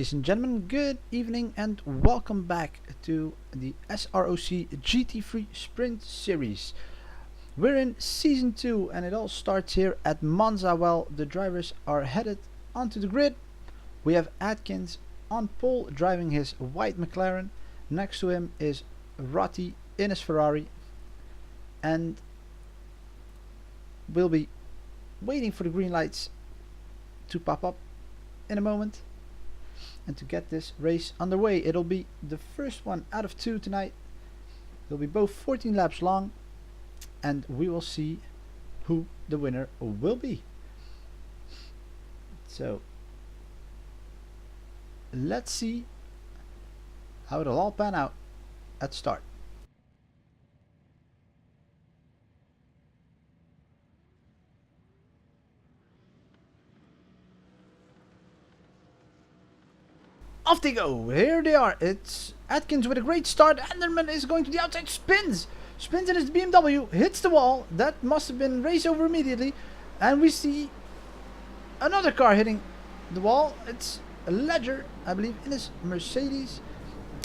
Ladies and gentlemen, good evening and welcome back to the S.R.O.C. GT3 Sprint Series. We're in Season 2 and it all starts here at Monza while the drivers are headed onto the grid. We have Atkins on pole driving his white McLaren. Next to him is S.R.O.C. in his Ferrari. And we'll be waiting for the green lights to pop up in a moment. And to get this race underway, it'll be the first one out of two tonight. They'll be both 14 laps long, and we will see who the winner will be. So let's see how it'll all pan out at start. Off they go. Here they are. It's Atkins with a great start. Anderman is going to the outside. Spins in his BMW. Hits the wall. That must have been race over immediately. And we see another car hitting the wall. It's a Ledger, I believe, in his Mercedes.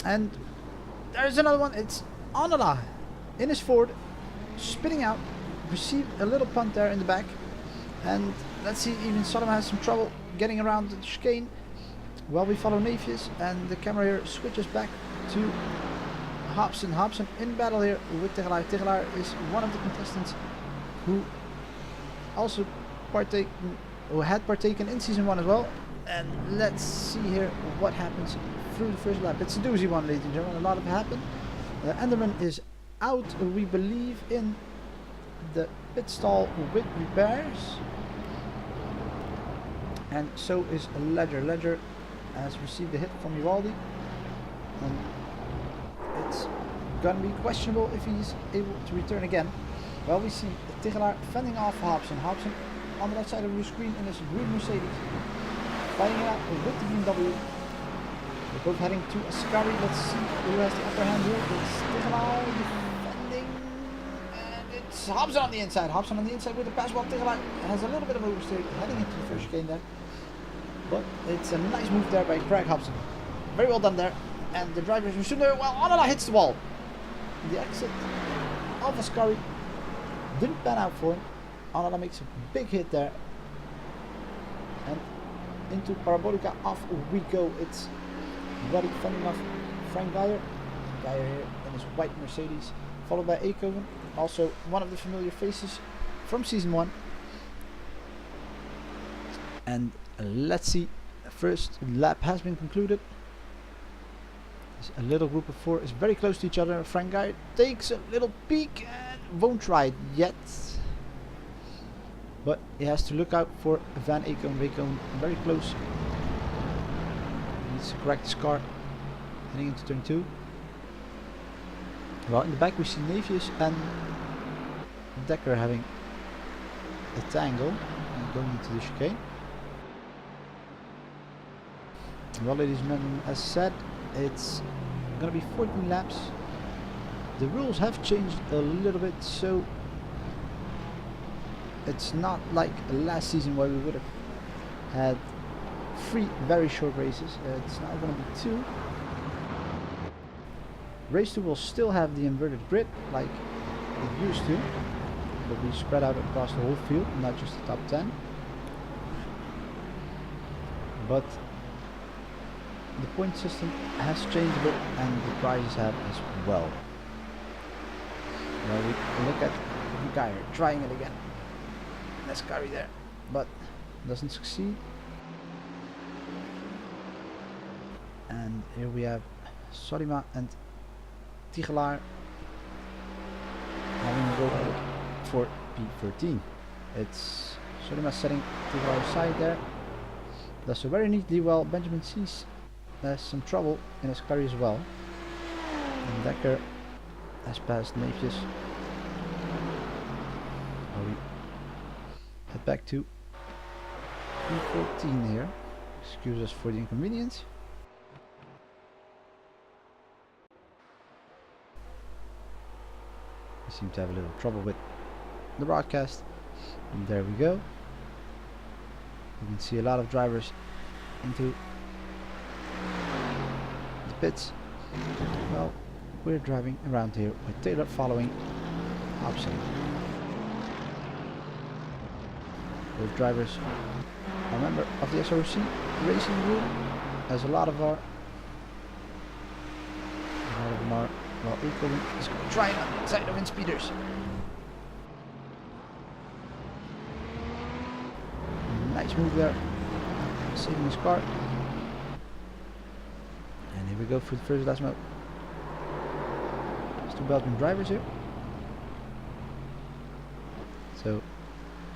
And there's another one. It's Anola in his Ford. Spinning out. Received a little punt there in the back. And let's see, even Sodom has some trouble getting around the chicane. Well, we follow Nafius, and the camera here switches back to Hobson. Hobson in battle here with Tegelaar. Tegelaar is one of the contestants who also had partaken in Season 1 as well. And let's see here what happens through the first lap. It's a doozy one, ladies and gentlemen. A lot of it happened. Enderman is out, we believe, in the pit stall with repairs. And so is Ledger. Ledger has received a hit from Uvaldi, and it's gonna be questionable if he's able to return again. Well, we see Tegelaar fending off Hobson. Hobson on the left side of your screen in his green Mercedes, fighting it out with the BMW. They're both heading to S.R.O.C. Let's see who has the upper hand here. It's Tegelaar defending, and it's Hobson on the inside. Hobson on the inside with the pass, while Tegelaar has a little bit of oversteer heading into the first chicane there. But it's a nice move there by Craig Hobson. Very well done there. And the driver is resumed there. Well, Anola hits the wall. The exit of S.R.O.C. didn't pan out for him. Anola makes a big hit there. And into Parabolica off we go. It's Roddy fending off Frank Geyer. Geyer here in his white Mercedes. Followed by Eekhoven. Also one of the familiar faces from Season 1. And let's see, the first lap has been concluded. A little group of four is very close to each other. Frank Geyer takes a little peek and won't try it yet. But he has to look out for Van Eekhoven. Eekhoven very close. He needs to correct his car heading into turn 2. Well, in the back we see Nafius and Decker having a tangle and going into the chicane. Well, ladies and gentlemen, as said, it's going to be 14 laps. The rules have changed a little bit, so it's not like last season where we would have had 3 very short races. It's now going to be 2. Race 2 will still have the inverted grid like it used to. It will be spread out across the whole field, not just the top 10. But the point system has changed a bit, and the prizes have as well. Now we look at Geyer trying it again. Let's carry there, but doesn't succeed. And here we have Solima and Tegelaar having a go for P13. It's Solima setting Tegelaar aside there. Does so very neatly well. Benjamin sees there's some trouble in his car as well. And Decker has passed Nafius. We head back to P14 here. Excuse us for the inconvenience. We seem to have a little trouble with the broadcast. And there we go. You can see a lot of drivers into pits. Well, we're driving around here with Taylor following opposite. Both drivers are a member of the S.R.O.C racing group, as a lot of them are. Well, Eco is trying on the inside of Speeders. Nice move there, saving his car. And here we go for the first last mode. There's two Belgian drivers here. So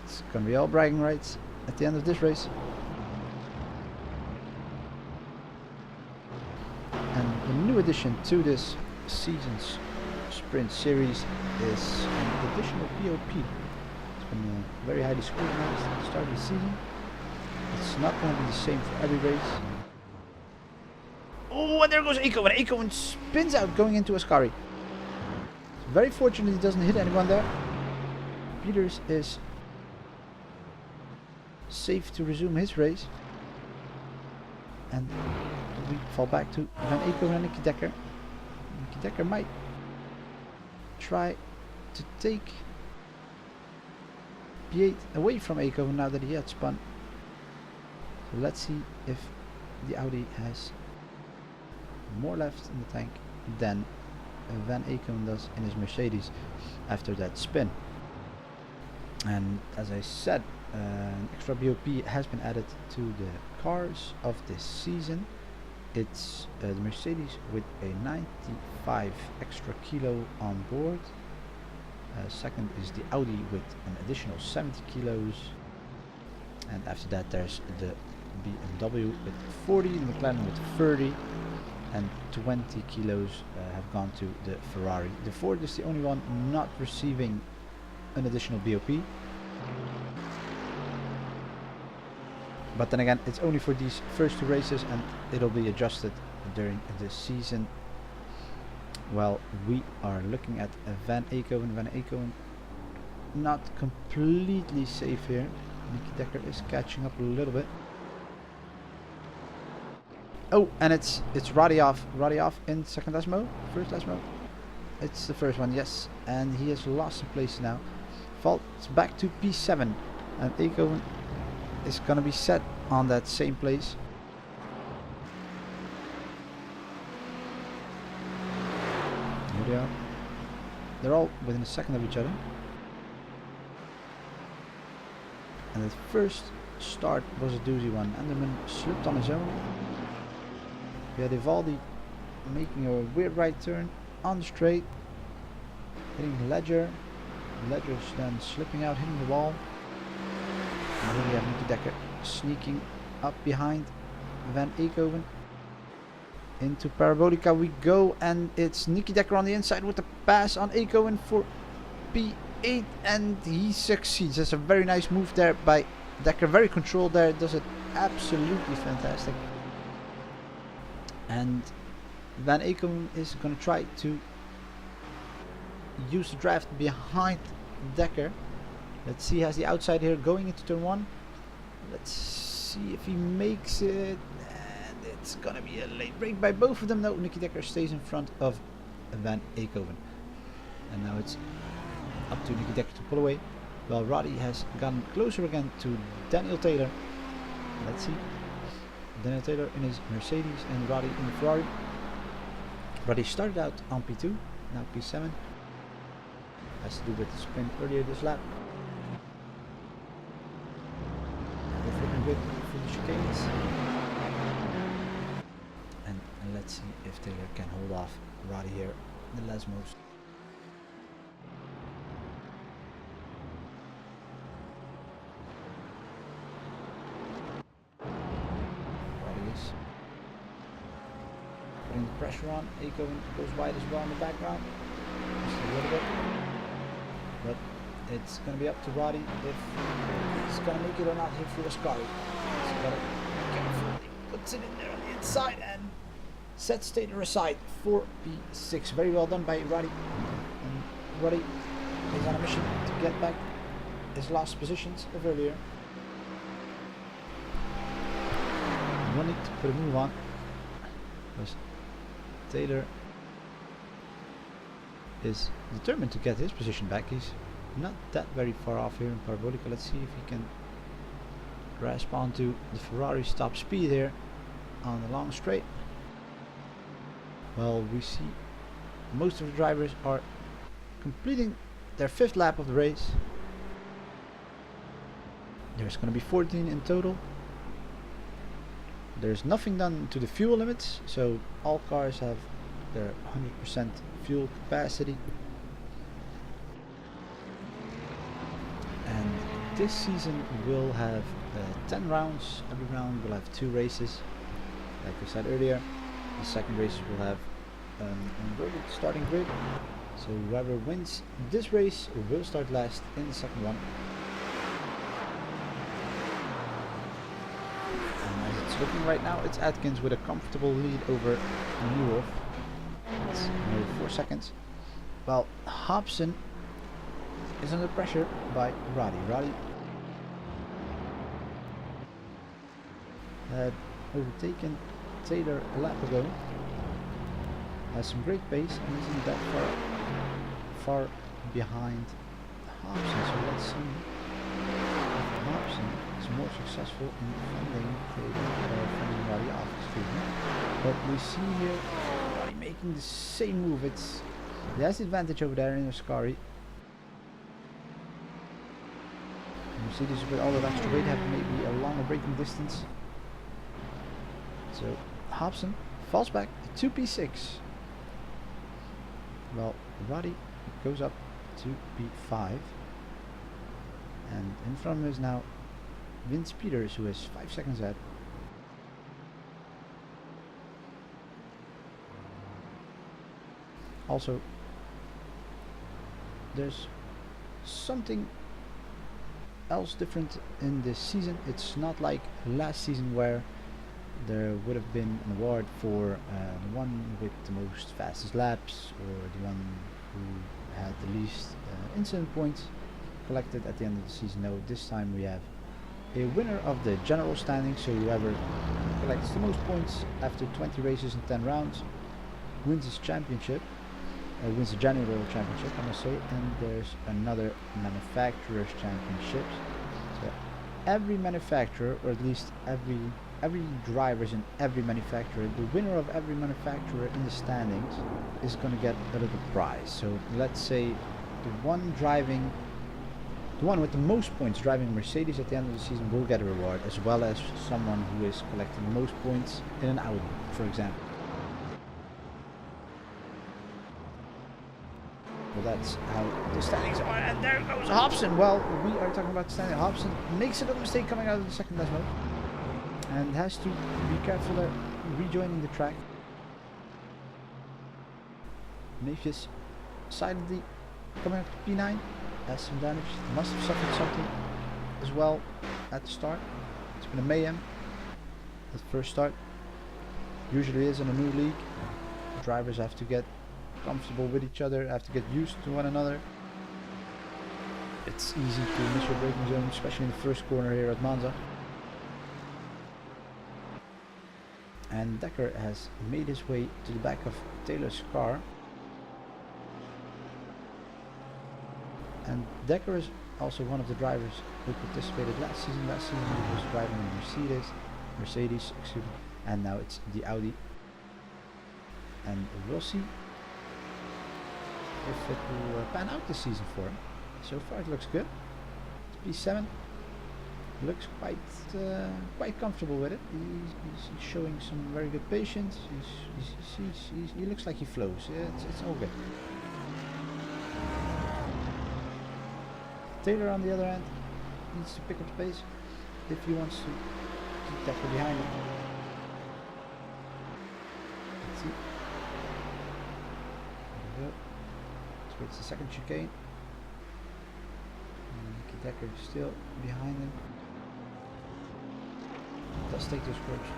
it's gonna be all bragging rights at the end of this race. And the new addition to this season's Sprint Series is an additional BOP. It's been very highly scrutinized at the start of the season. It's not going to be the same for every race. Oh, and there goes Eco, and Eco spins out going into S.R.O.C. It's very fortunate he doesn't hit anyone there. Peters is safe to resume his race. And we fall back to Van Eco and Nicky Decker. Nicky Decker might try to take P8 away from Eco now that he had spun. So let's see if the Audi has more left in the tank than Van Eco does in his Mercedes after that spin. And as I said, an extra BOP has been added to the cars of this season. It's the Mercedes with a 95 extra kilo on board. Second is the Audi with an additional 70 kilos. And after that there's the BMW with 40, the McLaren with 30, and 20 kilos have gone to the Ferrari. The Ford is the only one not receiving an additional BOP. But then again, it's only for these first two races and it'll be adjusted during the season. Well, we are looking at Van Eco, and Van Eco not completely safe here. Nicky Decker is catching up a little bit. Oh, and it's Roddy off in second last mode, first last mode. It's the first one, yes, and he has lost a place now. Falls back to P7, and Eco is gonna be set on that same place. Here they are. They're all within a second of each other. And the first start was a doozy one. Anderman slipped on his own. We had Ivaldi making a weird right turn on the straight, hitting the ledger. The ledger's then slipping out, hitting the wall. And then we have Nicky Decker sneaking up behind Van Eekhoven. Into Parabolica we go, and it's Nicky Decker on the inside with the pass on Eekhoven for P8, and he succeeds. That's a very nice move there by Decker, very controlled there, does it absolutely fantastic. And Van Eekhoven is going to try to use the draft behind Decker. Let's see, he has the outside here going into turn 1. Let's see if he makes it. And it's going to be a late break by both of them. No, Nicky Decker stays in front of Van Eekhoven. And now it's up to Nicky Decker to pull away. Well, Roddy has gotten closer again to Daniel Taylor. Let's see. Daniel Taylor in his Mercedes and Roddy in the Ferrari. Roddy started out on P2, now P7. Has to do with the sprint earlier this lap. They're looking good for the chicanes. And let's see if Taylor can hold off Roddy here in the last moves. Putting the pressure on. Eekhoven goes wide as well in the background. Just a little bit. But it's going to be up to Roddy if he's going to make it or not here for the Scotty. He's got to be careful. He puts it in there on the inside and sets Taylor aside for P6. Very well done by Roddy. And Roddy is on a mission to get back his last positions of earlier. No need to put a move on. Because Taylor is determined to get his position back. He's not that very far off here in Parabolica. Let's see if he can grasp onto the Ferrari's top speed here on the long straight. Well, we see most of the drivers are completing their 5th lap of the race. There's going to be 14 in total. There's nothing done to the fuel limits, so all cars have their 100% fuel capacity. And this season we'll have 10 rounds. Every round will have 2 races. Like I said earlier, the second race will have an inverted starting grid. So whoever wins this race will start last in the second one. And as it's looking right now, it's Atkins with a comfortable lead over Newolf. It's nearly 4 seconds. Well, Hobson is under pressure by Roddy. Roddy had overtaken Taylor a lap ago. Has some great pace and isn't that far behind Hobson. So let's see if Hobson is more successful in fending Roddy off. But we see here Roddy making the same move. He has the advantage over there in S.R.O.C. Mercedes with all that extra weight have maybe a longer braking distance. So Hobson falls back to P6. Well, Roddy goes up to P5. And in front of him is now Vince Peters, who is 5 seconds ahead. Also, there's something else different in this season. It's not like last season where there would have been an award for the one with the most fastest laps or the one who had the least incident points collected at the end of the season. No, this time we have a winner of the general standings, so whoever collects the most points after 20 races and 10 rounds wins his championship, wins the general championship, I must say. And there's another manufacturer's championships. So every manufacturer, or at least every drivers in every manufacturer, the winner of every manufacturer in the standings is going to get a little prize. So let's say the one with the most points driving Mercedes at the end of the season will get a reward, as well as someone who is collecting the most points in an Audi, for example. Well, that's how the standings are, and there goes Hobson. Well, we are talking about the standing. Hobson makes a little mistake coming out of the second decimal and has to be careful there rejoining the track. Mafius silently coming up to P9, has some damage, must have suffered something as well at the start. It's been a mayhem at first start. Usually is in a new league. Drivers have to get comfortable with each other, have to get used to one another. It's easy to miss your braking zone, especially in the first corner here at Monza. And Decker has made his way to the back of Taylor's car. And Decker is also one of the drivers who participated last season. Last season he was driving a Mercedes, excuse me, and now it's the Audi. And we'll see if it will pan out this season for him. So far it looks good. It's P7. Looks quite comfortable with it. He's showing some very good patience. He looks like he flows. Yeah, it's all good. Taylor, on the other hand, needs to pick up the pace if he wants to keep Decker behind him. Let's see. There we go. Towards the second chicane. And Decker is still behind him. Does take those curves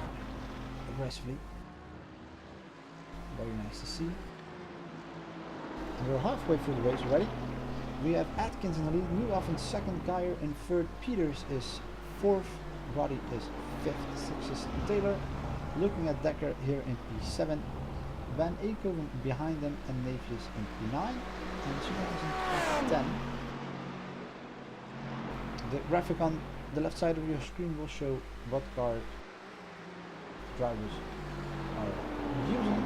aggressively. Very nice to see. And we're halfway through the race already. We have Atkins in the lead, Newolf in second, Geyer in third, Peters is fourth, Roddy is fifth, sixth is Taylor. Looking at Decker here in P7, Van Eekhoven behind them and Navius in P9 and Shinhans in P10. The graphic on the left side of your screen will show what car drivers are using.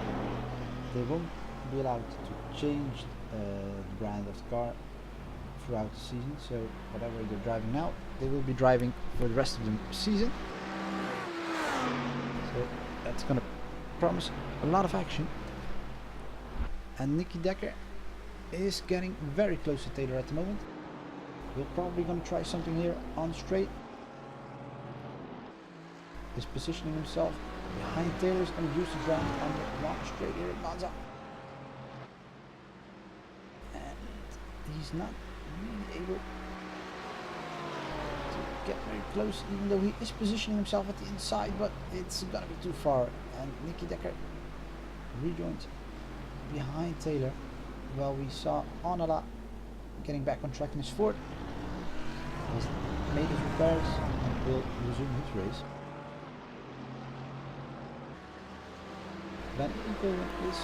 They won't be allowed to change the brand of the car throughout the season, so whatever they're driving now, they will be driving for the rest of the season. So that's gonna promise a lot of action. And Nicky Decker is getting very close to Taylor at the moment. We're probably gonna try something here on straight. He's positioning himself behind Taylor. He's gonna use the ground on the long straight here at Monza. And he's not really able to get very close, even though he is positioning himself at the inside, but it's gonna be too far. And Nicky Decker rejoins behind Taylor. Well, we saw Onala getting back on track in his Ford. He's made his repairs and will resume his race. Van Eekhoven is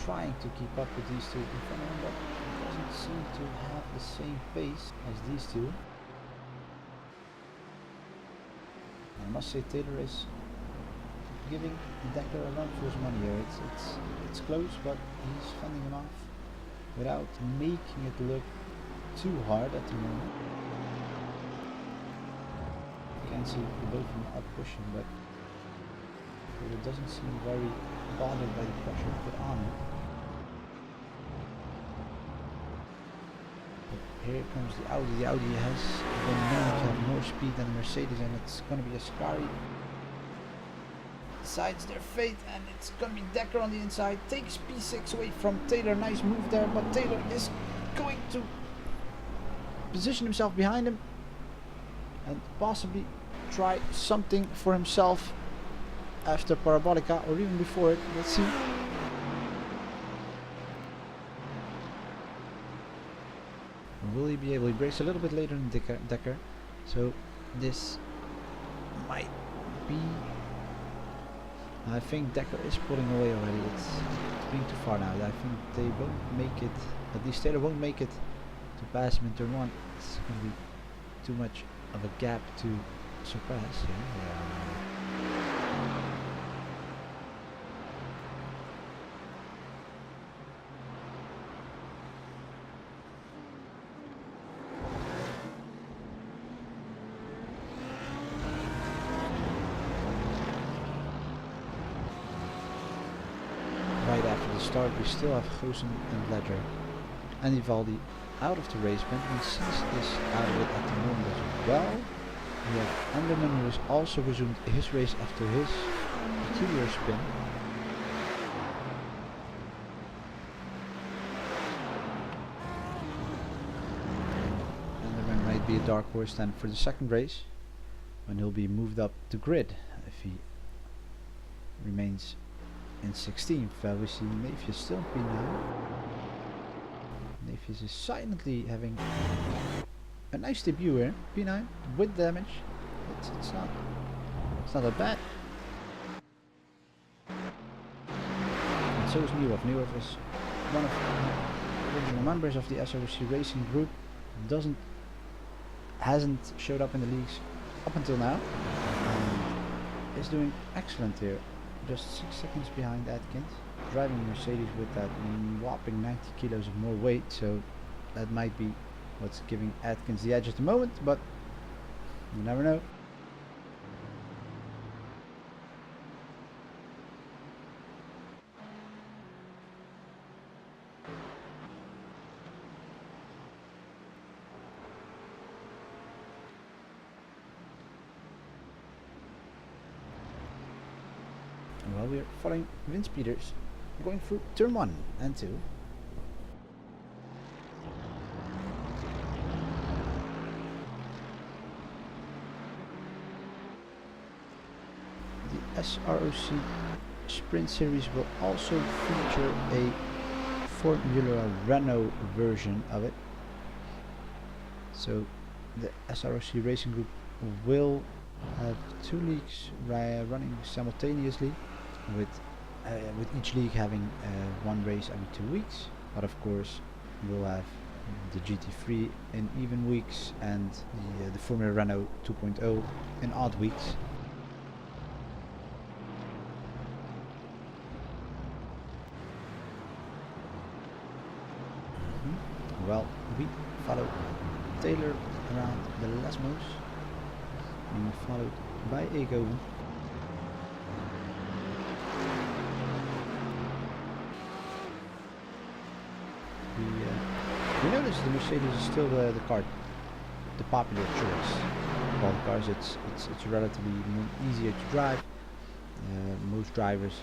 trying to keep up with these two in front of him, but he doesn't seem to have the same pace as these two. And I must say Taylor is giving Decker a run for his money here. It's close, but he's fending him off without making it look too hard at the moment. You can see both of them are pushing, but it doesn't seem very bothered by the pressure put on him. But here comes the Audi. The Audi has been known to have more speed than the Mercedes, and it's going to be a Ascari decides their fate, and it's going to be Decker on the inside. Takes P6 away from Taylor. Nice move there, but Taylor is going to position himself behind him and possibly try something for himself after Parabolica, or even before it. Let's see. Will he be able? He brakes a little bit later than Decker, so this might be. I think Decker is pulling away already. It's being too far now. I think they won't make it. At least Taylor won't make it to pass him in turn one. It's going to be too much of a gap to surpass. Yeah. Right after the start, we still have Goosen and Ledger and Ivaldi out of the race. Benjamin Sees is out of it at the moment as well. We have Anderman, who has also resumed his race after his peculiar spin. Anderman might be a dark horse then for the second race, when he'll be moved up the grid if he remains in 16th. We see Navius still in P9. Navius is silently having a nice debut here. P9 with damage. It's not that bad. And so is Nieuwhof. Nieuwhof is one of the original members of the S.R.O.C racing group. Hasn't showed up in the leagues up until now. Is doing excellent here. Just 6 seconds behind Atkins, driving a Mercedes with that whopping 90 kilos of more weight, so that might be what's giving Atkins the edge at the moment, but you never know. Well, we're following Vince Peters, going through turn 1 and 2. The S.R.O.C Sprint Series will also feature a Formula Renault version of it. So the S.R.O.C Racing Group will have 2 leagues running simultaneously, with with each league having one race every 2 weeks. But of course, we'll have the GT3 in even weeks and the Formula Renault 2.0 in odd weeks. Well, we follow Taylor around the Lesmos, being followed by Eekhoven. We notice the Mercedes is still the popular choice of all the cars. It's relatively easier to drive. Most drivers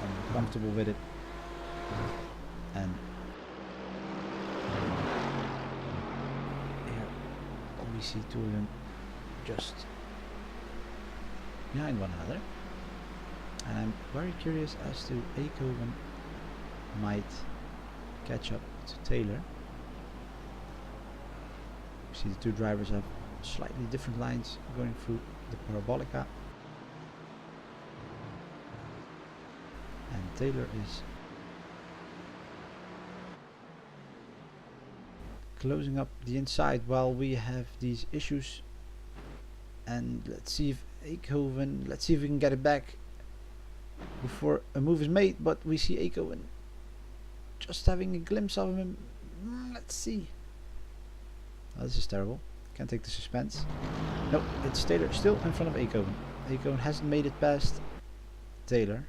are comfortable with it, and here we see two of them just behind one another, and I'm very curious as to Eekhoven might catch up to Taylor. You see the two drivers have slightly different lines going through the Parabolica, and Taylor is closing up the inside while we have these issues. And let's see if Eekhoven, let's see if we can get it back before a move is made. But we see Eekhoven just having a glimpse of him. Let's see. Oh, this is terrible. Can't take the suspense. No, it's Taylor still in front of Eekhoven. Eekhoven hasn't made it past Taylor.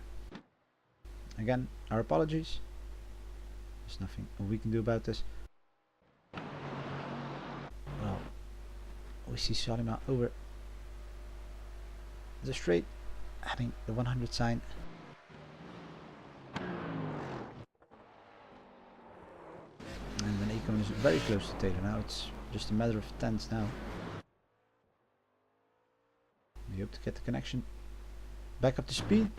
Again, our apologies. There's nothing we can do about this. Well, we see Salima over the straight, having the 100 sign. And then Eekhoven is very close to Taylor now. It's just a matter of tenths now. We hope to get the connection back up to speed.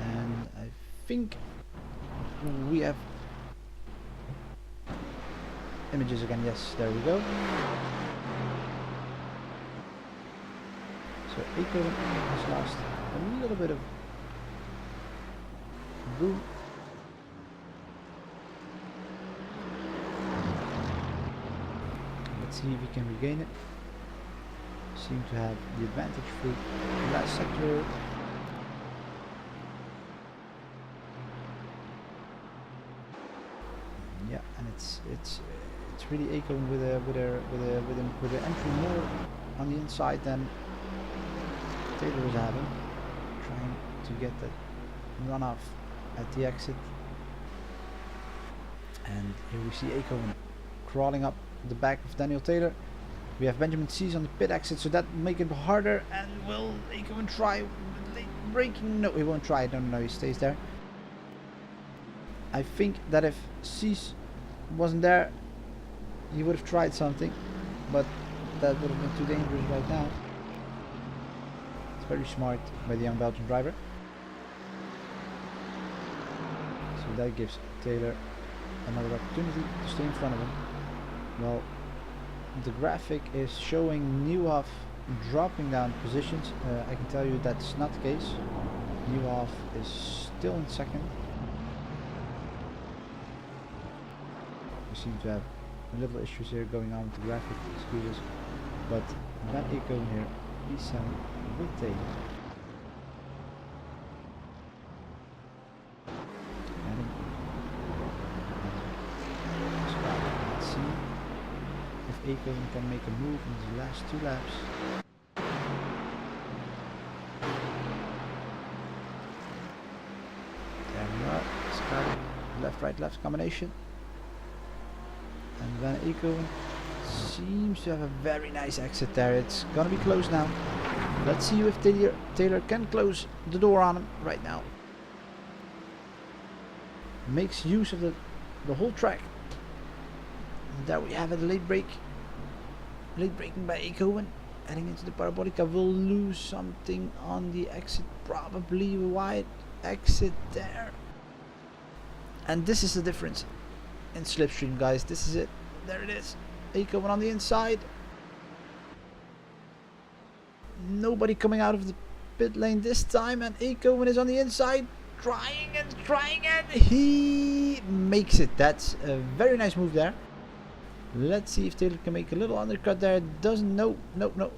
And I think we have images again. Yes, there we go. So Eekhoven has lost a little bit of room. Let's see if we can regain it. Seem to have the advantage through the last sector. Yeah, and it's really Eekhoven with an entry more on the inside than Taylor was having, trying to get that run off at the exit. And here we see Eekhoven crawling up the back of Daniel Taylor. We have Benjamin Sees on the pit exit, so that will make it harder. And will Eekhoven try late braking? No, he won't try it. No, he stays there. I think that if Sees wasn't there, he would have tried something, but that would have been too dangerous right now. It's very smart by the young Belgian driver. So that gives Taylor another opportunity to stay in front of him. Well, the graphic is showing Nieuwhof dropping down positions. I can tell you that's not the case. Nieuwhof is still in second. We seem to have a little issues here going on with the graphic, excuse us. But Van Eekhoven here, P7 with Taylor. Let's see if Eekhoven can make a move in the last 2 laps. There we are. Scott, left, right, left combination. And Van Eekhoven seems to have a very nice exit there. It's gonna be close now. Let's see if Taylor can close the door on him right now. Makes use of the whole track. And there we have it, late break. Late braking by Eekhoven. Heading into the Parabolica, will lose something on the exit. Probably wide exit there. And this is the difference in slipstream, guys. This is it. There it is. Eekhoven on the inside. Nobody coming out of the pit lane this time, and Eekhoven is on the inside, trying and he makes it. That's a very nice move there. Let's see if Taylor can make a little undercut there. Doesn't. No.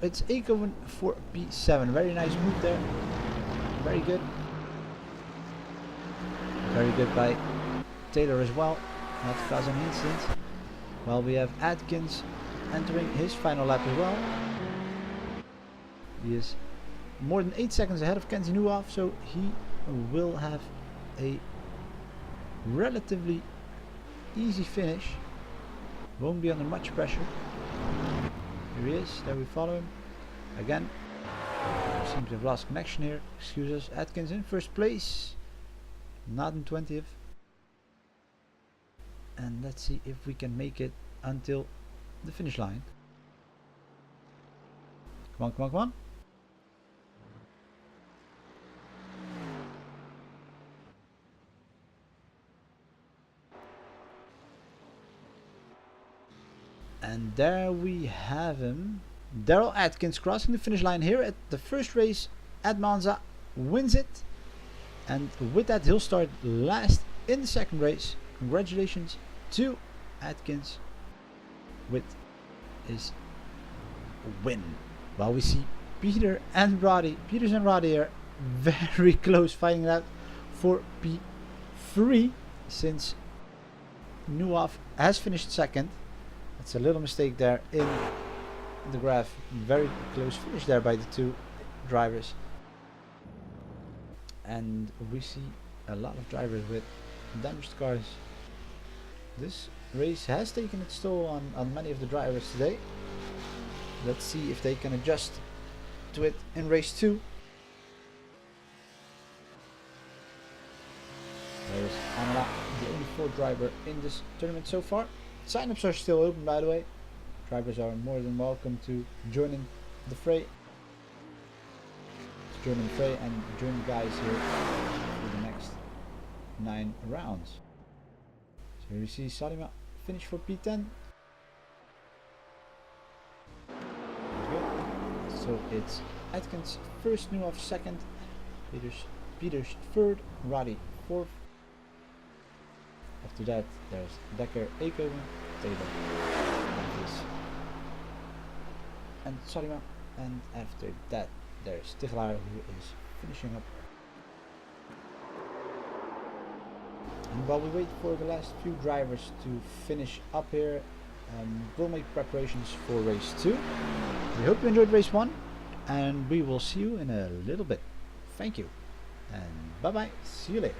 It's Eekhoven for P7. Very nice move there. Very good. Very good by Taylor as well. Not to cause any incidents. Well, we have Atkins entering his final lap as well. He is more than 8 seconds ahead of Kenzie Nuoff, so he will have a relatively easy finish. Won't be under much pressure. Here he is. There we follow him. Again. Seems to have lost connection here. Excuse us. Atkins in first place. Not in 20th. And let's see if we can make it until the finish line. Come on. And there we have him. Daryl Atkins crossing the finish line here at the first race at Monza. Wins it. And with that he'll start last in the second race. Congratulations to Atkins with his win. While we see Peters and Roddy are very close fighting it out for P3, since Nuoff has finished second. That's a little mistake there in the graph. Very close finish there by the two drivers. And we see a lot of drivers with damaged cars. This race has taken its toll on many of the drivers today. Let's see if they can adjust to it in race 2. There's Anna, the only 4th driver in this tournament so far. Sign-ups are still open, by the way. Drivers are more than welcome to join in the fray. And join the guys here for the next 9 rounds. So here we see Salima finish for P10. So it's Atkins first, Nuoff second, Peters third, Roddy fourth. After that there's Dekker, Eekhoven, Taylor, and Salima. And after that there's Tigelaar, who is finishing up. And while we wait for the last few drivers to finish up here, we'll make preparations for race 2. We hope you enjoyed race 1, and we will see you in a little bit. Thank you, and bye bye. See you later.